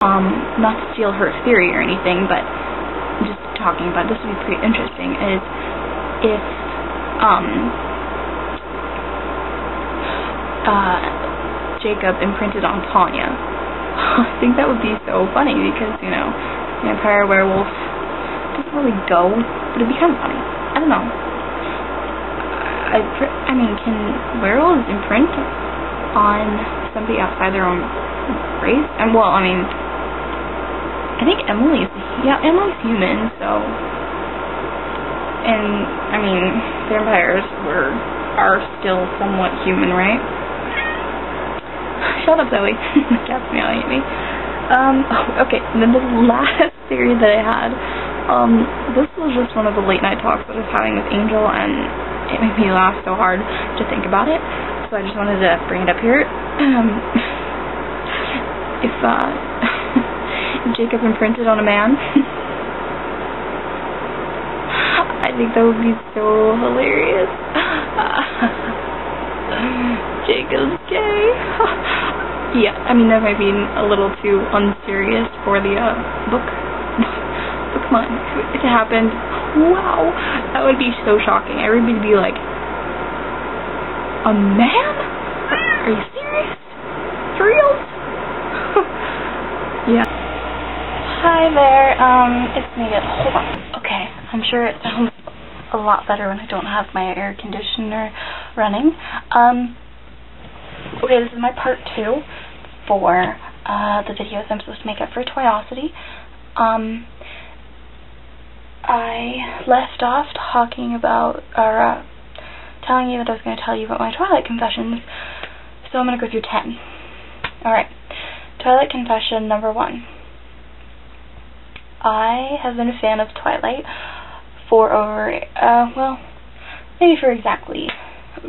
not to steal her theory or anything, but just talking about this would be pretty interesting, is if, Jacob imprinted on Tanya. I think that would be so funny because, you know, vampire werewolf doesn't really go, but it'd be kind of funny. I don't know. I mean, can werewolves imprint on somebody outside their own race? And, well, I mean, I think Emily's human, so, and, I mean, vampires are still somewhat human, right? Shut up, Zoe. The cat's meowing at me. Okay, and then the last theory that I had, this was just one of the late night talks that I was having with Angel, and it made me laugh so hard to think about it, so I just wanted to bring it up here. If Jacob imprinted on a man, I think that would be so hilarious. Jacob's gay. Yeah, I mean, that might be a little too unserious for the book month. If it happened, wow, that would be so shocking. Everybody would be like, a man? Are you serious? For real? Yeah. Hi there, it's me. Hold on. Okay, I'm sure it sounds a lot better when I don't have my air conditioner running. Okay, this is my part 2 for the videos I'm supposed to make up for Twiocity. I left off talking about, or telling you that I was going to tell you about my Twilight confessions, so I'm going to go through 10. Alright, Twilight confession number 1. I have been a fan of Twilight for over, well, maybe for exactly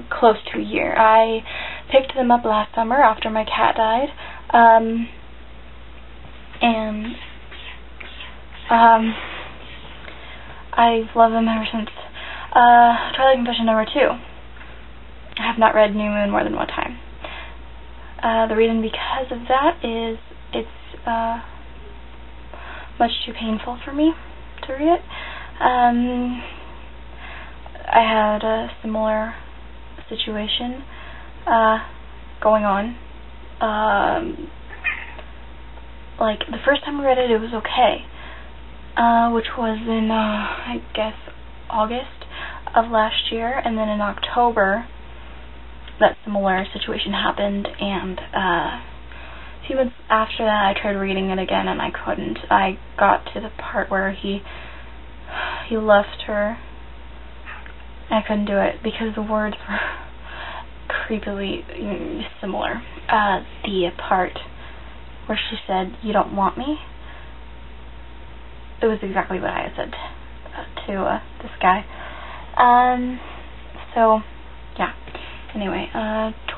close to a year. I picked them up last summer after my cat died, and I've loved them ever since. Twilight confession number 2. I have not read New Moon more than one time. The reason because of that is it's much too painful for me to read it. I had a similar situation going on. Like, the first time I read it, it was okay, which was in, I guess, August of last year, and then in October, that similar situation happened, and a few months after that, I tried reading it again, and I couldn't. I got to the part where he left her, and I couldn't do it, because the words were creepily similar. The part where she said, "You don't want me," it was exactly what I had said to this guy. So, yeah. Anyway,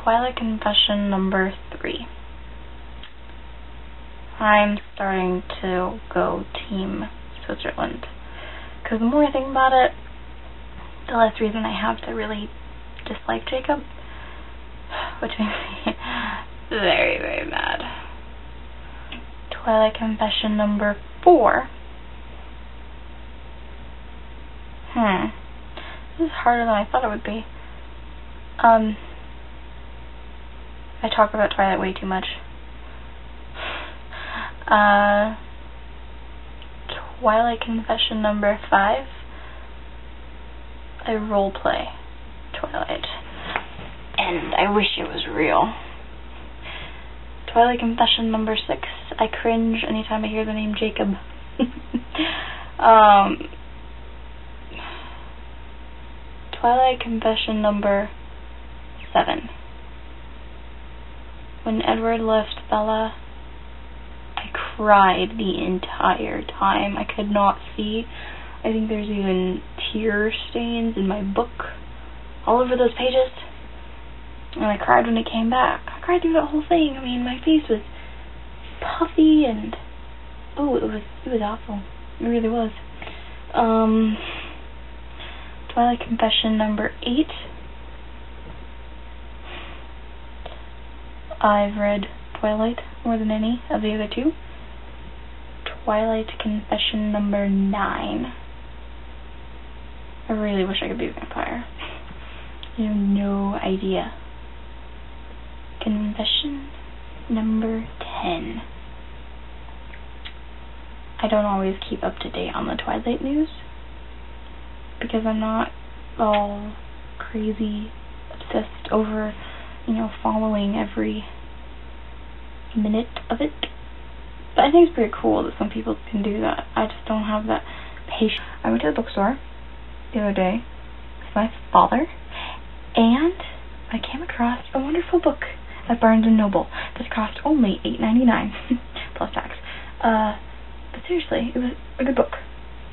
Twilight confession number 3. I'm starting to go Team Switzerland, because the more I think about it, the less reason I have to really dislike Jacob, which makes me very, very mad. Twilight confession number 4. This is harder than I thought it would be. I talk about Twilight way too much. Twilight confession number 5. I roleplay Twilight, and I wish it was real. Twilight confession number 6. I cringe anytime I hear the name Jacob. Twilight confession number 7. When Edward left Bella, I cried the entire time. I could not see. I think there's even tear stains in my book all over those pages. And I cried when it came back. I cried through that whole thing. I mean, my face was puffy and, oh, it was awful. It really was. Twilight confession number 8. I've read Twilight more than any of the other 2. Twilight Confession number 9. I really wish I could be a vampire. I have no idea. Confession number 10. I don't always keep up to date on the Twilight news because I'm not all crazy obsessed over, following every minute of it. But I think it's pretty cool that some people can do that. I just don't have that patience. I went to the bookstore the other day with my father, and I came across a wonderful book at Barnes & Noble that cost only $8.99 plus tax. But seriously, it was a good book.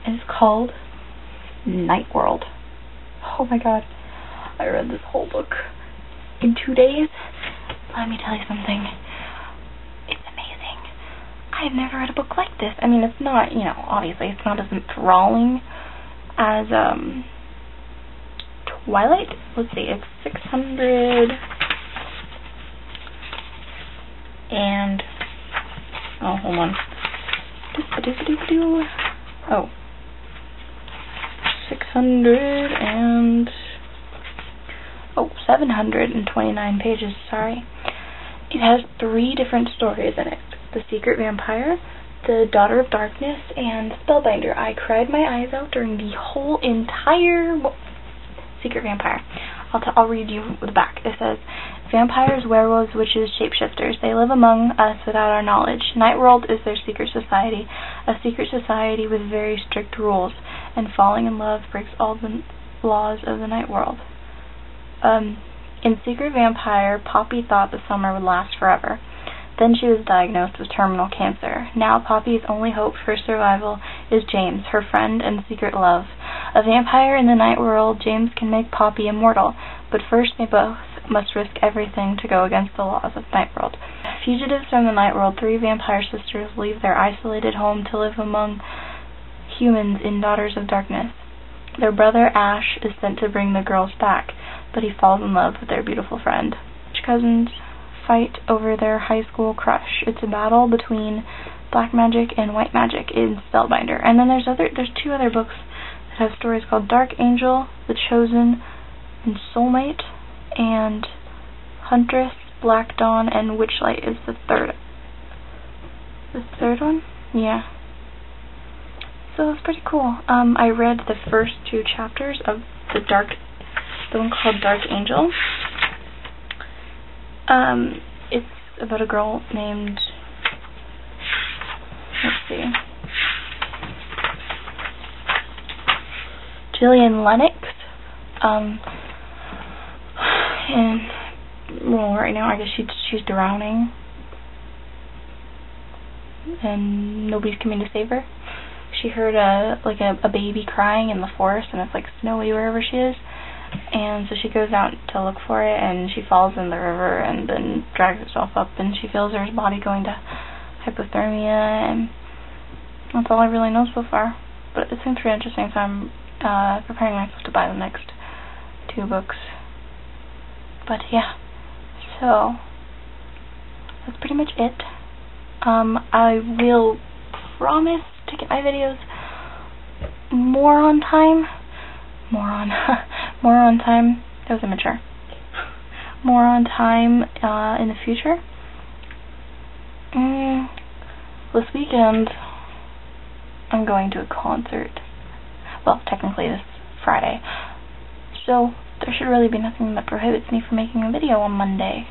And it's called Night World. Oh my god. I read this whole book in 2 days. Let me tell you something. It's amazing. I have never read a book like this. I mean, it's not, obviously it's not as enthralling as Twilight. Let's see, it's 600 and hold on. 729 pages, sorry. It has 3 different stories in it. The Secret Vampire, The Daughter of Darkness, and Spellbinder. I cried my eyes out during the whole entire Secret Vampire. I'll read you the back. It says, vampires, werewolves, witches, shapeshifters. They live among us without our knowledge. Nightworld is their secret society, a secret society with very strict rules, and falling in love breaks all the laws of the Nightworld. In Secret Vampire, Poppy thought the summer would last forever. Then she was diagnosed with terminal cancer. Now Poppy's only hope for survival is James, her friend and secret love. A vampire in the Nightworld, James can make Poppy immortal, but first they both must risk everything to go against the laws of Nightworld. Fugitives from the Nightworld, 3 vampire sisters leave their isolated home to live among humans in Daughters of Darkness. Their brother Ash is sent to bring the girls back, but he falls in love with their beautiful friend. Cousins fight over their high school crush. It's a battle between black magic and white magic in Spellbinder. And then there's 2 other books that have stories called Dark Angel, The Chosen, and Soulmate, and Huntress, Black Dawn, and Witchlight is the third. The third one? Yeah. So it's pretty cool. I read the first 2 chapters of the one called Dark Angel. It's about a girl named, let's see, Jillian Lennox, and, well, right now I guess she's drowning, and nobody's coming to save her. She heard a baby crying in the forest, and it's like snowy wherever she is. And so she goes out to look for it, and she falls in the river and then drags herself up, and she feels her body going to hypothermia, and that's all I really know so far. But it seems pretty interesting, so I'm preparing myself to buy the next 2 books. But yeah, so that's pretty much it. I will promise to get my videos more on time. More on time. That was immature. More on time in the future. This weekend, I'm going to a concert. Well, technically this Friday. So there should really be nothing that prohibits me from making a video on Monday.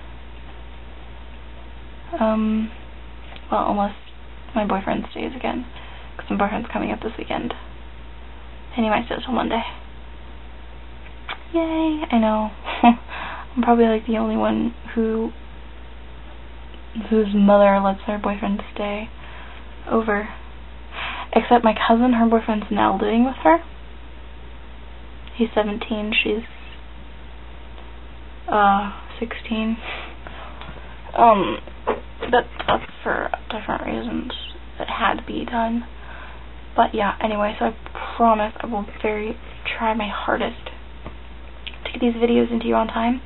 Well, unless my boyfriend stays again, because my boyfriend's coming up this weekend, and he might stay till Monday. Yay, I know. I'm probably like the only one whose mother lets their boyfriend stay over. Except my cousin, her boyfriend's now living with her. He's 17, she's 16. That's for different reasons that had to be done. But yeah, anyway, so I promise I will try my hardest to get these videos into you on time.